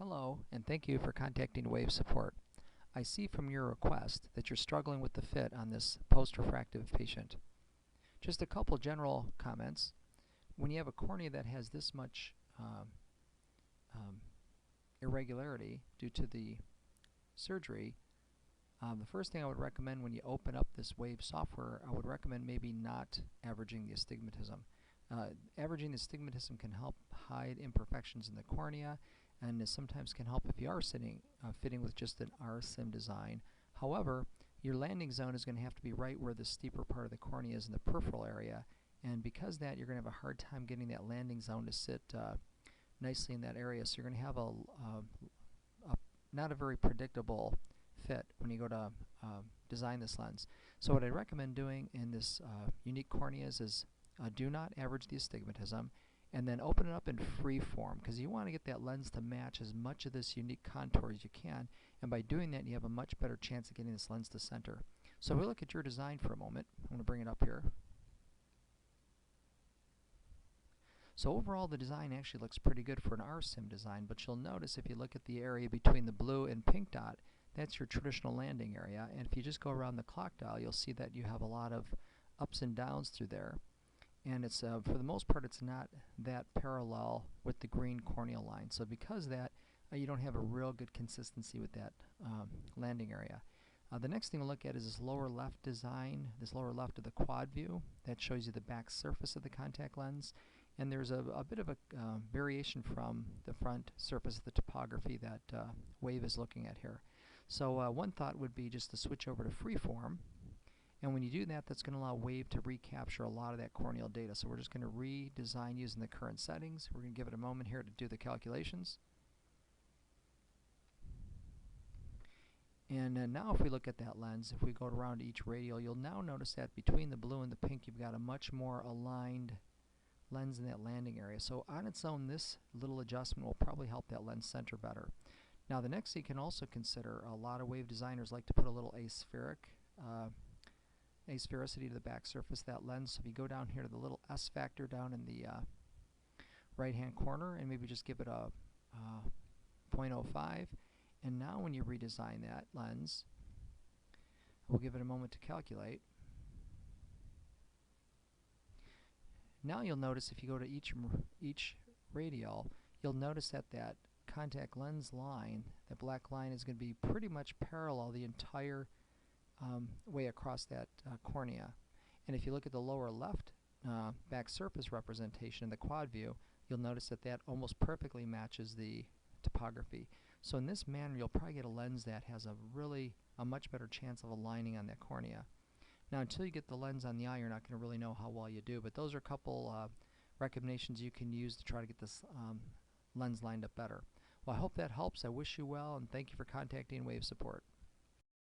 Hello, and thank you for contacting Wave Support. I see from your request that you're struggling with the fit on this post-refractive patient. Just a couple general comments. When you have a cornea that has this much irregularity due to the surgery, the first thing I would recommend when you open up this Wave software, I would recommend maybe not averaging the astigmatism. Averaging the astigmatism can help hide imperfections in the cornea, and it sometimes can help if you are fitting with just an R-SIM design. However, your landing zone is going to have to be right where the steeper part of the cornea is in the peripheral area, and because of that, you're going to have a hard time getting that landing zone to sit nicely in that area. So you're going to have not a very predictable fit when you go to design this lens. So what I recommend doing in this unique corneas is do not average the astigmatism, and then open it up in free form, because you want to get that lens to match as much of this unique contour as you can, and by doing that you have a much better chance of getting this lens to center. So if we look at your design for a moment, I'm going to bring it up here. So overall the design actually looks pretty good for an R-SIM design, but you'll notice if you look at the area between the blue and pink dot, that's your traditional landing area, and if you just go around the clock dial, you'll see that you have a lot of ups and downs through there. And it's for the most part it's not that parallel with the green corneal line. So because of that, you don't have a real good consistency with that landing area. The next thing to look at is this lower left design, this lower left of the quad view. That shows you the back surface of the contact lens. And there's a bit of a variation from the front surface of the topography that Wave is looking at here. So one thought would be just to switch over to freeform. And when you do that, that's going to allow Wave to recapture a lot of that corneal data. So we're just going to redesign using the current settings. We're going to give it a moment here to do the calculations. And now if we look at that lens, if we go around each radial, you'll now notice that between the blue and the pink, you've got a much more aligned lens in that landing area. So on its own, this little adjustment will probably help that lens center better. Now the next thing you can also consider, a lot of Wave designers like to put a little asphericity to the back surface of that lens. So if you go down here to the little S factor down in the right hand corner and maybe just give it a 0.05, and now when you redesign that lens, we'll give it a moment to calculate. Now you'll notice if you go to each radial, you'll notice that that contact lens line, that black line, is going to be pretty much parallel the entire way across that cornea. And if you look at the lower left back surface representation in the quad view, you'll notice that that almost perfectly matches the topography. So in this manner, you'll probably get a lens that has a much better chance of aligning on that cornea. Now, until you get the lens on the eye, you're not going to really know how well you do, but those are a couple recommendations you can use to try to get this lens lined up better. Well, I hope that helps. I wish you well, and thank you for contacting Wave Support.